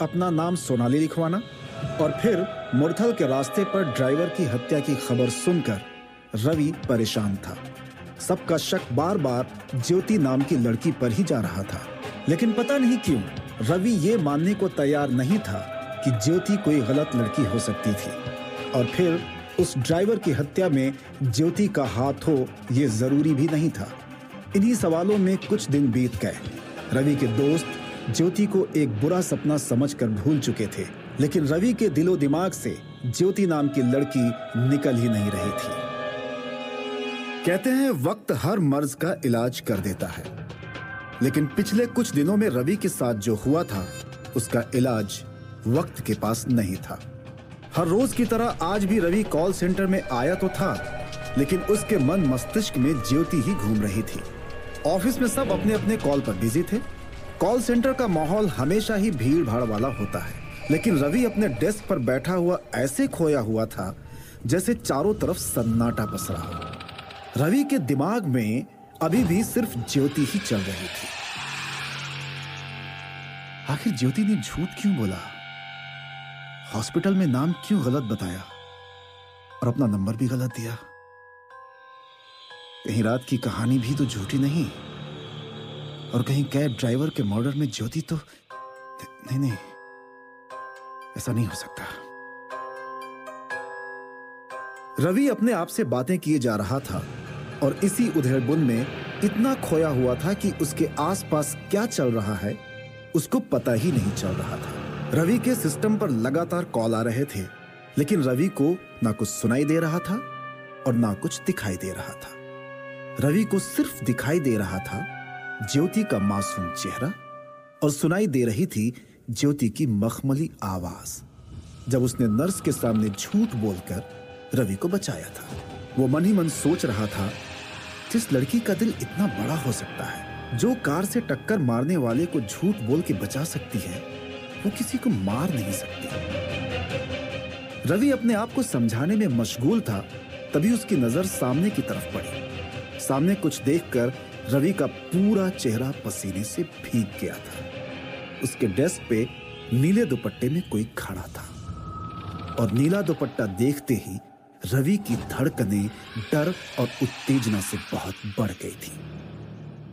अपना नाम सोनाली लिखवाना और फिर मुरथल के रास्ते पर ड्राइवर की हत्या की खबर सुनकर रवि परेशान था। सबका शक बार बार ज्योति नाम की लड़की पर ही जा रहा था, लेकिन पता नहीं क्यों रवि ये मानने को तैयार नहीं था कि ज्योति कोई गलत लड़की हो सकती थी और फिर उस ड्राइवर की हत्या में ज्योति का हाथ हो ये जरूरी भी नहीं था। इन्हीं सवालों में कुछ दिन बीत गए। रवि के दोस्त ज्योति को एक बुरा सपना समझकर भूल चुके थे, लेकिन रवि के दिलो दिमाग से ज्योति नाम की लड़की निकल ही नहीं रही थी। कहते हैं वक्त हर मर्ज का इलाज कर देता है, लेकिन पिछले कुछ दिनों में रवि के साथ जो हुआ था उसका इलाज वक्त के पास नहीं था। हर रोज की तरह आज भी रवि कॉल सेंटर में आया तो था, लेकिन उसके मन मस्तिष्क में ज्योति ही घूम रही थी। ऑफिस में सब अपने अपने कॉल पर बिजी थे। कॉल सेंटर का माहौल हमेशा ही भीड़ भाड़ वाला होता है, लेकिन रवि अपने डेस्क पर बैठा हुआ ऐसे खोया हुआ था जैसे चारों तरफ सन्नाटा पसरा हो। रवि के दिमाग में अभी भी सिर्फ ज्योति ही चल रही थी। आखिर ज्योति ने झूठ क्यों बोला? हॉस्पिटल में नाम क्यों गलत बताया और अपना नंबर भी गलत दिया? कहीं रात की कहानी भी तो झूठी नहीं, और कहीं कैब ड्राइवर के मर्डर में ज्योति तो नहीं, ऐसा नहीं हो सकता। रवि अपने आप से बातें किए जा रहा था और इसी उधेड़बुन में इतना खोया हुआ था कि उसके आसपास क्या चल रहा है उसको पता ही नहीं चल रहा था। रवि के सिस्टम पर लगातार कॉल आ रहे थे, लेकिन रवि को ना कुछ सुनाई दे रहा था और ना कुछ दिखाई दे रहा था। रवि को सिर्फ दिखाई दे रहा था ज्योति का मासूम चेहरा और सुनाई दे रही थी ज्योति की मखमली आवाज जब उसने नर्स के सामने झूठ बोलकर रवि को बचाया था। वो मन ही मन सोच रहा था, जिस लड़की का दिल इतना बड़ा हो सकता है, जो कार से टक्कर मारने वाले को झूठ बोल के बचा सकती है, वो किसी को मार नहीं सकती। रवि अपने आप को समझाने में मशगूल था, तभी उसकी नजर सामने की तरफ पड़ी। सामने कुछ देखकर रवि का पूरा चेहरा पसीने से भीग गया था। उसके डेस्क पे नीले दुपट्टे में कोई खड़ा था और नीला दुपट्टा देखते ही रवि की धड़कनें डर और उत्तेजना से बहुत बढ़ गई थी।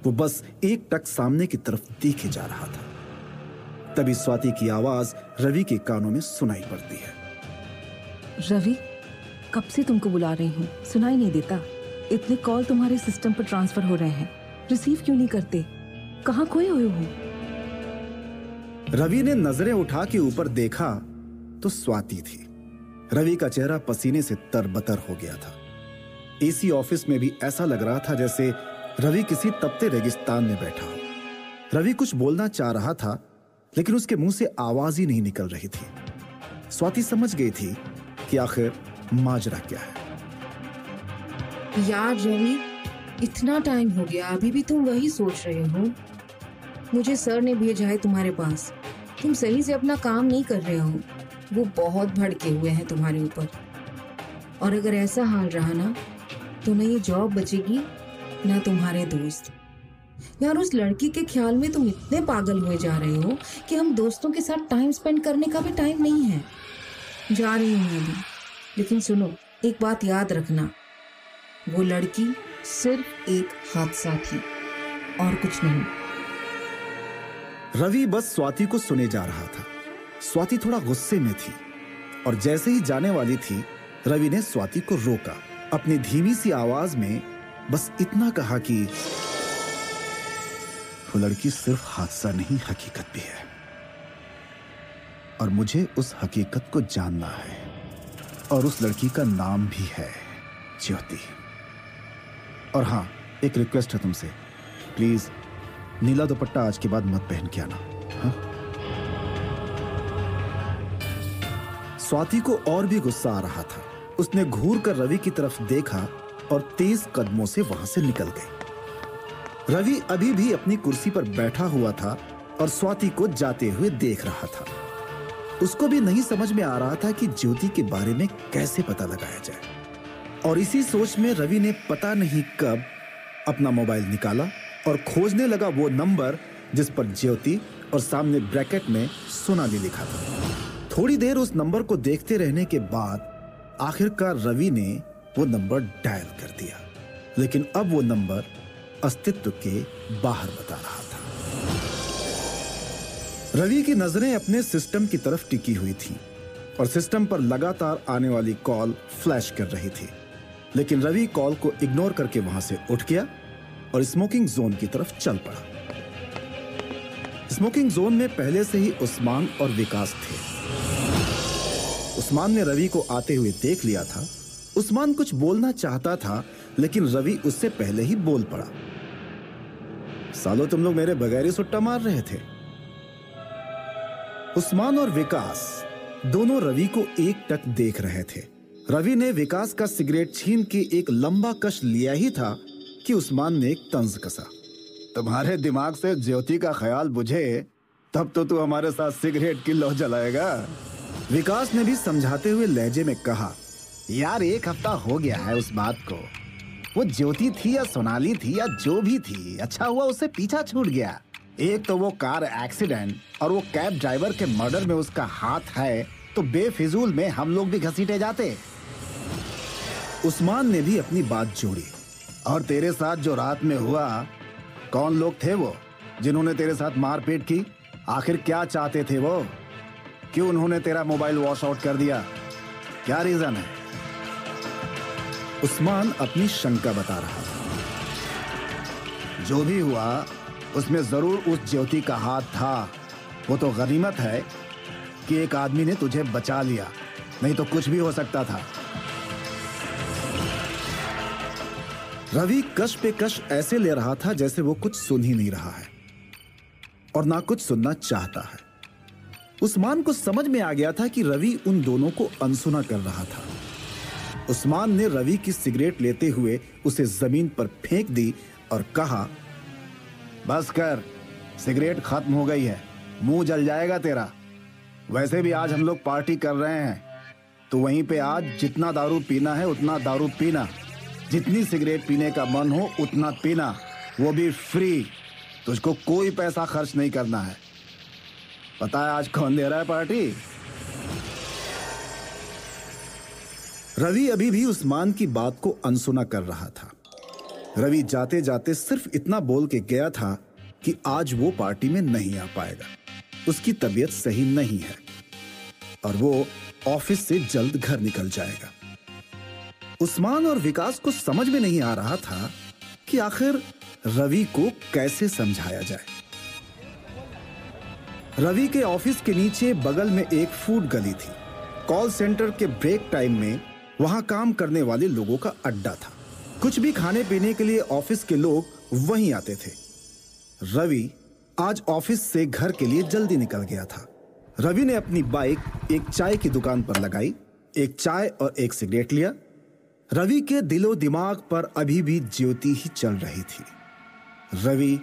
वो बस एक टक सामने की तरफ देखे जा रहा था। तभी स्वाति की आवाज रवि के कानों में सुनाई पड़ती है। रवि, कब से तुमको बुला रही हूँ, सुनाई नहीं देता? इतने कॉल तुम्हारे सिस्टम पर ट्रांसफर हो रहे हैं, रिसीव क्यों नहीं करते? कहाँ खोए हुए हो? रवि ने नजरें उठा के ऊपर देखा तो स्वाति थी। रवि का चेहरा पसीने से तरबतर हो गया था। एसी ऑफिस में भी ऐसा लग रहा था जैसे रवि किसी तपते रेगिस्तान में बैठा हो। रवि कुछ बोलना चाह रहा था, लेकिन उसके मुंह से आवाज ही नहीं निकल रही थी। स्वाति समझ गई थी कि आखिर माजरा क्या है। यार रवि, इतना टाइम हो गया, अभी भी तुम वही सोच रहे हो? मुझे सर ने भेजा है तुम्हारे पास। तुम सही से अपना काम नहीं कर रहे हो। वो बहुत भड़के हुए हैं तुम्हारे ऊपर, और अगर ऐसा हाल रहा ना तो न ये जॉब बचेगी ना तुम्हारे दोस्त। यार, उस लड़की के ख्याल में तुम इतने पागल हुए जा रहे हो कि हम दोस्तों के साथ टाइम स्पेंड करने का भी टाइम नहीं है। जा रही हूँ मैं भी, लेकिन सुनो, एक बात याद रखना, वो लड़की सिर्फ एक हादसा थी और कुछ नहीं। रवि बस स्वाति को सुने जा रहा था। स्वाति थोड़ा गुस्से में थी और जैसे ही जाने वाली थी, रवि ने स्वाति को रोका। अपनी धीमी सी आवाज में बस इतना कहा कि वो लड़की सिर्फ हादसा नहीं, हकीकत भी है, और मुझे उस हकीकत को जानना है, और उस लड़की का नाम भी है ज्योति। और हाँ, एक रिक्वेस्ट है तुमसे, प्लीज नीला दुपट्टा आज के बाद मत पहन के आना। हाँ? स्वाति को और भी गुस्सा आ रहा था। उसने घूर कर रवि की तरफ देखा और तेज कदमों से वहां से निकल गई। रवि अभी भी अपनी कुर्सी पर बैठा हुआ था और स्वाति को जाते हुए देख रहा था। उसको भी नहीं समझ में आ रहा था कि ज्योति के बारे में कैसे पता लगाया जाए। और इसी सोच में रवि ने पता नहीं कब अपना मोबाइल निकाला और खोजने लगा वो नंबर जिस पर ज्योति और सामने ब्रैकेट में सोनाली लिखा था। थोड़ी देर उस नंबर को देखते रहने के बाद आखिरकार रवि ने वो नंबर डायल कर दिया, लेकिन अब वो नंबर अस्तित्व के बाहर बता रहा था। रवि की नजरें अपने सिस्टम की तरफ टिकी हुई थीं और सिस्टम पर लगातार आने वाली कॉल फ्लैश कर रही थी, लेकिन रवि कॉल को इग्नोर करके वहां से उठ गया और स्मोकिंग जोन की तरफ चल पड़ा। स्मोकिंग जोन में पहले से ही उस्मान और विकास थे। उस्मान ने रवि को आते हुए देख लिया था। उस्मान कुछ बोलना चाहता था, लेकिन रवि उससे पहले ही बोल पड़ा। सालो, तुम लोग मेरे बगैर ही सुट्टा मार रहे थे। उस्मान और विकास दोनों रवि को एकटक देख रहे थे। रवि ने विकास का सिगरेट छीन के एक लंबा कश लिया ही था कि उस्मान ने एक तंज कसा। तुम्हारे दिमाग से ज्योति का ख्याल बुझे तब तो तू हमारे साथ सिगरेट की लौ जलाएगा। विकास ने भी समझाते हुए लहजे में कहा, यार 1 हफ्ता हो गया है उस बात को। वो ज्योति थी या सोनाली थी या जो भी थी, अच्छा हुआ उससे पीछा छूट गया। एक तो वो कार एक्सीडेंट और वो कैब ड्राइवर के मर्डर में उसका हाथ है, तो बेफिजूल में हम लोग भी घसीटे जाते। उस्मान ने भी अपनी बात जोड़ी। और तेरे साथ जो रात में हुआ, कौन लोग थे वो जिन्होंने तेरे साथ मारपीट की? आखिर क्या चाहते थे वो? क्यों उन्होंने तेरा मोबाइल वॉश आउट कर दिया? क्या रीजन है? उस्मान अपनी शंका बता रहा था। जो भी हुआ उसमें जरूर उस ज्योति का हाथ था। वो तो गनीमत है कि एक आदमी ने तुझे बचा लिया, नहीं तो कुछ भी हो सकता था। रवि कश पे कश ऐसे ले रहा था जैसे वो कुछ सुन ही नहीं रहा है और ना कुछ सुनना चाहता है। उस्मान को समझ में आ गया था कि रवि उन दोनों को अनसुना कर रहा था। उस्मान ने रवि की सिगरेट लेते हुए उसे जमीन पर फेंक दी और कहा, बस कर, सिगरेट खत्म हो गई है, मुंह जल जाएगा तेरा। वैसे भी आज हम लोग पार्टी कर रहे हैं, तो वहीं पे आज जितना दारू पीना है उतना दारू पीना, जितनी सिगरेट पीने का मन हो उतना पीना, वो भी फ्री। तुझको कोई पैसा खर्च नहीं करना है। पता है आज कौन दे रहा है पार्टी? रवि अभी भी उस्मान की बात को अनसुना कर रहा था। रवि जाते जाते सिर्फ इतना बोल के गया था कि आज वो पार्टी में नहीं आ पाएगा, उसकी तबीयत सही नहीं है और वो ऑफिस से जल्द घर निकल जाएगा। उस्मान और विकास को समझ में नहीं आ रहा था कि आखिर रवि को कैसे समझाया जाए। रवि के ऑफिस के नीचे बगल में एक फूड गली थी। कॉल सेंटर के ब्रेक टाइम में वहां काम करने वाले लोगों का अड्डा था। कुछ भी खाने पीने के लिए ऑफिस के लोग वहीं आते थे। रवि आज ऑफिस से घर के लिए जल्दी निकल गया था। रवि ने अपनी बाइक एक चाय की दुकान पर लगाई, एक चाय और एक सिगरेट लिया। रवि के दिलो दिमाग पर अभी भी ज्योति ही चल रही थी। रवि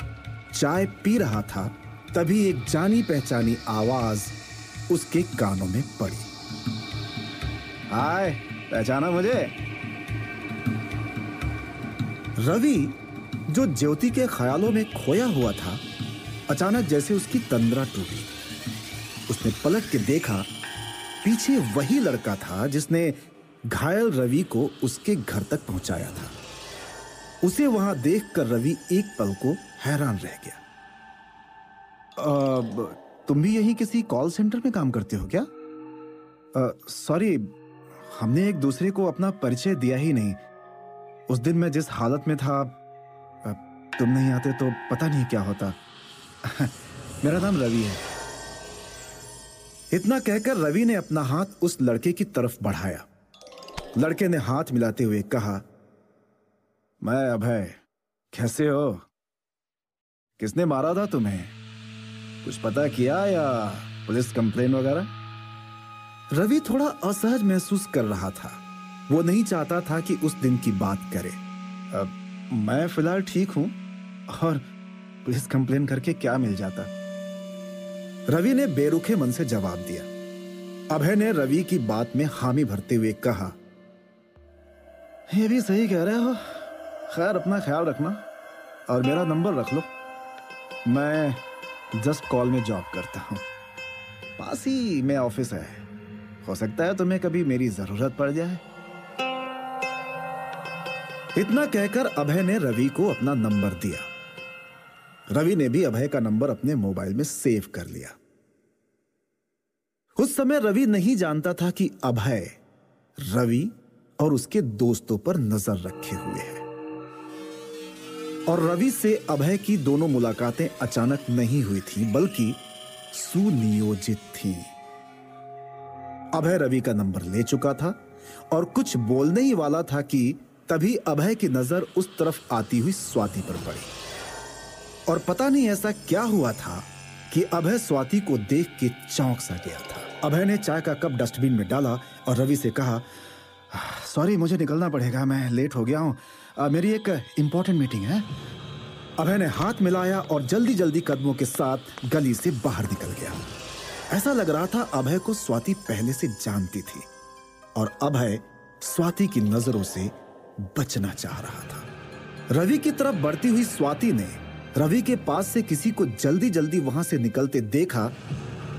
चाय पी रहा था, तभी एक जानी पहचानी आवाज उसके कानों में पड़ी। हाय, पहचाना मुझे? रवि, जो ज्योति के ख्यालों में खोया हुआ था, अचानक जैसे उसकी तंद्रा टूटी। उसने पलट के देखा, पीछे वही लड़का था जिसने घायल रवि को उसके घर तक पहुंचाया था। उसे वहां देखकर रवि एक पल को हैरान रह गया। तुम भी यही किसी कॉल सेंटर में काम करते हो क्या? सॉरी, हमने एक दूसरे को अपना परिचय दिया ही नहीं। उस दिन मैं जिस हालत में था, तुम नहीं आते तो पता नहीं क्या होता। मेरा नाम रवि है। इतना कहकर रवि ने अपना हाथ उस लड़के की तरफ बढ़ाया। लड़के ने हाथ मिलाते हुए कहा, मैं अभय, कैसे हो? किसने मारा था तुम्हें? कुछ पता किया या पुलिस कंप्लेन वगैरह? रवि थोड़ा असहज महसूस कर रहा था। वो नहीं चाहता था कि उस दिन की बात करे। मैं फिलहाल ठीक हूं और पुलिस कंप्लेन करके क्या मिल जाता? रवि ने बेरुखे मन से जवाब दिया। अभय ने रवि की बात में हामी भरते हुए कहा, ये भी सही कह रहे हो। खैर, अपना ख्याल रखना और मेरा नंबर रख लो। मैं जस्ट कॉल में जॉब करता हूँ, पास ही में ऑफिस है, हो सकता है तुम्हें कभी मेरी जरूरत पड़ जाए। इतना कहकर अभय ने रवि को अपना नंबर दिया। रवि ने भी अभय का नंबर अपने मोबाइल में सेव कर लिया। उस समय रवि नहीं जानता था कि अभय रवि और उसके दोस्तों पर नजर रखे हुए है, और रवि से अभय की दोनों मुलाकातें अचानक नहीं हुई थी, बल्कि सुनियोजित थी। अभय रवि का नंबर ले चुका था और कुछ बोलने ही वाला था कि तभी अभय की नजर उस तरफ आती हुई स्वाति पर पड़ी, और पता नहीं ऐसा क्या हुआ था कि अभय स्वाति को देख के चौंक सा गया था। अभय ने चाय का कप डस्टबिन में डाला और रवि से कहा, सॉरी मुझे निकलना पड़ेगा, मैं लेट हो गया हूं, मेरी एक इंपॉर्टेंट मीटिंग है। अभय ने हाथ मिलाया और जल्दी जल्दी कदमों के साथ गली से बाहर निकल गया। ऐसा लग रहा था अभय को स्वाति पहले से जानती थी और अभय स्वाति की नजरों से बचना चाह रहा था। रवि की तरफ बढ़ती हुई स्वाति ने रवि के पास से किसी को जल्दी जल्दी वहां से निकलते देखा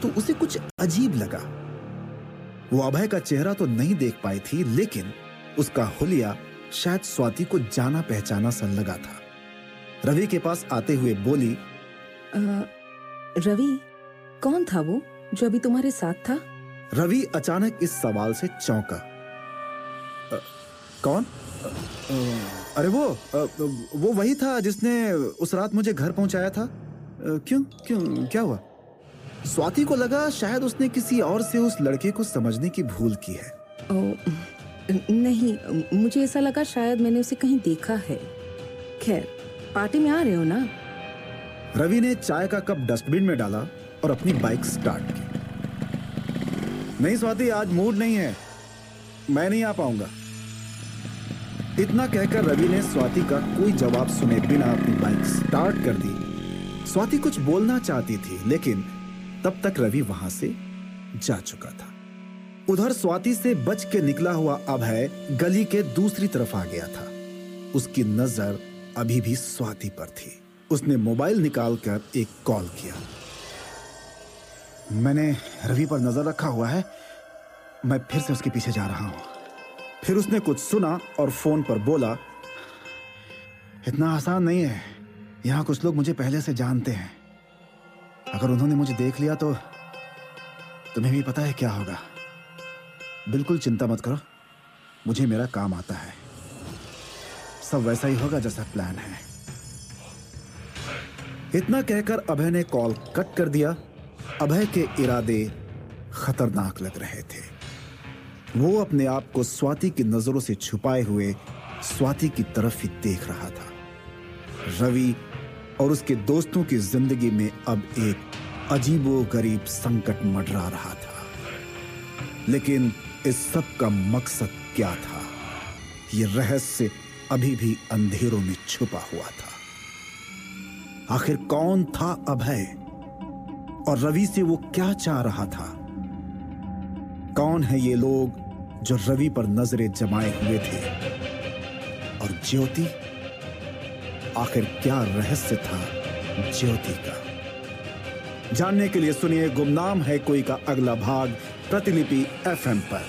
तो उसे कुछ अजीब लगा। वो अभय का चेहरा तो नहीं देख पाई थी, लेकिन उसका हुलिया शायद स्वाति को जाना पहचाना सा लगा था। रवि के पास आते हुए बोली, रवि, कौन था वो जो अभी तुम्हारे साथ था? रवि अचानक इस सवाल से चौंका। कौन? अरे वो वही था जिसने उस रात मुझे घर पहुंचाया था। क्यों क्यों क्या हुआ? स्वाति को लगा शायद उसने किसी और से उस लड़के को समझने की भूल की है। नहीं, मुझे ऐसा लगा शायद मैंने उसे कहीं देखा है। खैर, पार्टी में आ रहे हो ना? रवि ने चाय का कप डस्टबिन में डाला और अपनी बाइक स्टार्ट की। नहीं स्वाति, आज मूड नहीं है, मैं नहीं आ पाऊंगा। इतना कहकर रवि ने स्वाति का कोई जवाब सुने बिना अपनी बाइक स्टार्ट कर दी। स्वाति कुछ बोलना चाहती थी, लेकिन तब तक रवि वहां से जा चुका था। उधर स्वाति से बच के निकला हुआ अभय गली के दूसरी तरफ आ गया था। उसकी नजर अभी भी स्वाति पर थी। उसने मोबाइल निकालकर एक कॉल किया। मैंने रवि पर नजर रखा हुआ है, मैं फिर से उसके पीछे जा रहा हूं। फिर उसने कुछ सुना और फोन पर बोला, इतना आसान नहीं है, यहां कुछ लोग मुझे पहले से जानते हैं। अगर उन्होंने मुझे देख लिया तो तुम्हें भी पता है क्या होगा। बिल्कुल चिंता मत करो, मुझे मेरा काम आता है, सब वैसा ही होगा जैसा प्लान है। इतना कहकर अभय ने कॉल कट कर दिया। अभय के इरादे खतरनाक लग रहे थे। वो अपने आप को स्वाति की नजरों से छुपाए हुए स्वाति की तरफ ही देख रहा था। रवि और उसके दोस्तों की जिंदगी में अब एक अजीबोगरीब संकट मंडरा रहा था, लेकिन इस सब का मकसद क्या था? ये रहस्य अभी भी अंधेरों में छुपा हुआ था। आखिर कौन था अभय और रवि से वो क्या चाह रहा था? कौन है ये लोग जो रवि पर नजरें जमाए हुए थे? और ज्योति, आखिर क्या रहस्य था ज्योति का? जानने के लिए सुनिए गुमनाम है कोई का अगला भाग प्रतिलिपि FM पर।